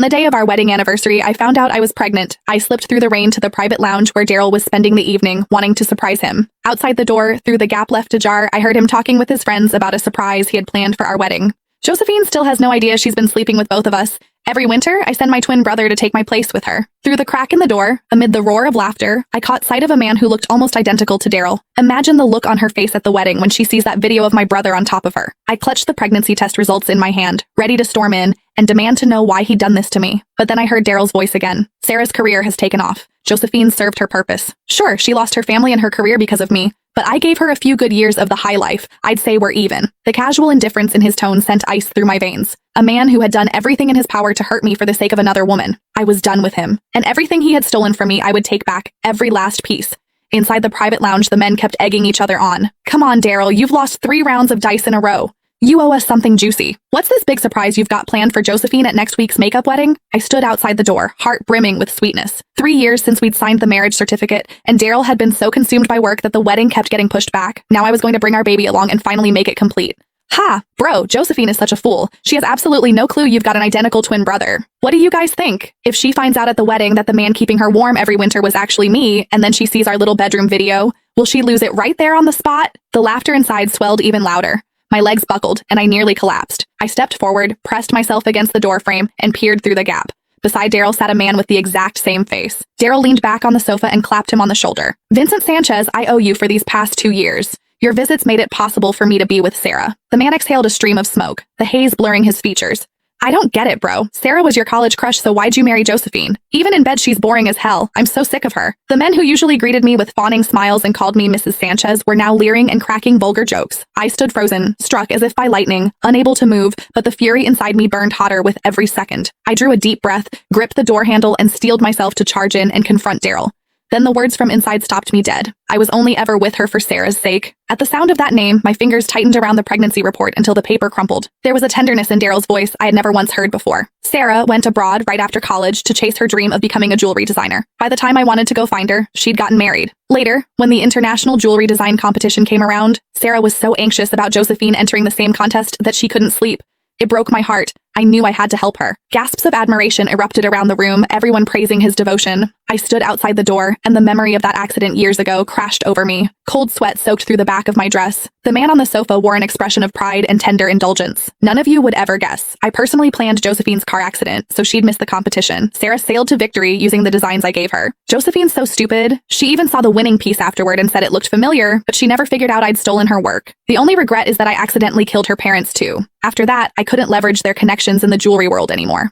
On the day of our wedding anniversary, I found out I was pregnant. I slipped through the rain to the private lounge where Daryl was spending the evening, wanting to surprise him. Outside the door, through the gap left ajar, I heard him talking with his friends about a surprise he had planned for our wedding. Josephine still has no idea she's been sleeping with both of us. Every winter, I send my twin brother to take my place with her. Through the crack in the door, amid the roar of laughter, I caught sight of a man who looked almost identical to Daryl. Imagine the look on her face at the wedding when she sees that video of my brother on top of her. I clutched the pregnancy test results in my hand, ready to storm in and demand to know why he'd done this to me. But then I heard Daryl's voice again. Sarah's career has taken off. Josephine served her purpose. Sure, she lost her family and her career because of me, but I gave her a few good years of the high life. I'd say we're even. The casual indifference in his tone sent ice through my veins. A man who had done everything in his power to hurt me for the sake of another woman. I was done with him. And everything he had stolen from me, I would take back. Every last piece. Inside the private lounge, the men kept egging each other on. Come on, Daryl, you've lost 3 rounds of dice in a row. You owe us something juicy. What's this big surprise you've got planned for Josephine at next week's makeup wedding? I stood outside the door, heart brimming with sweetness. 3 years since we'd signed the marriage certificate, and Daryl had been so consumed by work that the wedding kept getting pushed back. Now I was going to bring our baby along and finally make it complete. Ha! Bro, Josephine is such a fool. She has absolutely no clue you've got an identical twin brother. What do you guys think? If she finds out at the wedding that the man keeping her warm every winter was actually me, and then she sees our little bedroom video, will she lose it right there on the spot? The laughter inside swelled even louder. My legs buckled, and I nearly collapsed. I stepped forward, pressed myself against the doorframe, and peered through the gap. Beside Daryl sat a man with the exact same face. Daryl leaned back on the sofa and clapped him on the shoulder. Vincent Sanchez, I owe you for these past 2 years. Your visits made it possible for me to be with Sarah. The man exhaled a stream of smoke, the haze blurring his features. I don't get it, bro. Sarah was your college crush, so why'd you marry Josephine? Even in bed, she's boring as hell. I'm so sick of her. The men who usually greeted me with fawning smiles and called me Mrs. Sanchez were now leering and cracking vulgar jokes. I stood frozen, struck as if by lightning, unable to move, but the fury inside me burned hotter with every second. I drew a deep breath, gripped the door handle, and steeled myself to charge in and confront Daryl. Then the words from inside stopped me dead. I was only ever with her for Sarah's sake. At the sound of that name, my fingers tightened around the pregnancy report until the paper crumpled. There was a tenderness in Daryl's voice I had never once heard before. Sarah went abroad right after college to chase her dream of becoming a jewelry designer. By the time I wanted to go find her, she'd gotten married. Later, when the international jewelry design competition came around, Sarah was so anxious about Josephine entering the same contest that she couldn't sleep. It broke my heart. I knew I had to help her. Gasps of admiration erupted around the room, everyone praising his devotion. I stood outside the door, and the memory of that accident years ago crashed over me. Cold sweat soaked through the back of my dress. The man on the sofa wore an expression of pride and tender indulgence. None of you would ever guess. I personally planned Josephine's car accident, so she'd miss the competition. Sarah sailed to victory using the designs I gave her. Josephine's so stupid. She even saw the winning piece afterward and said it looked familiar, but she never figured out I'd stolen her work. The only regret is that I accidentally killed her parents too. After that, I couldn't leverage their connections in the jewelry world anymore.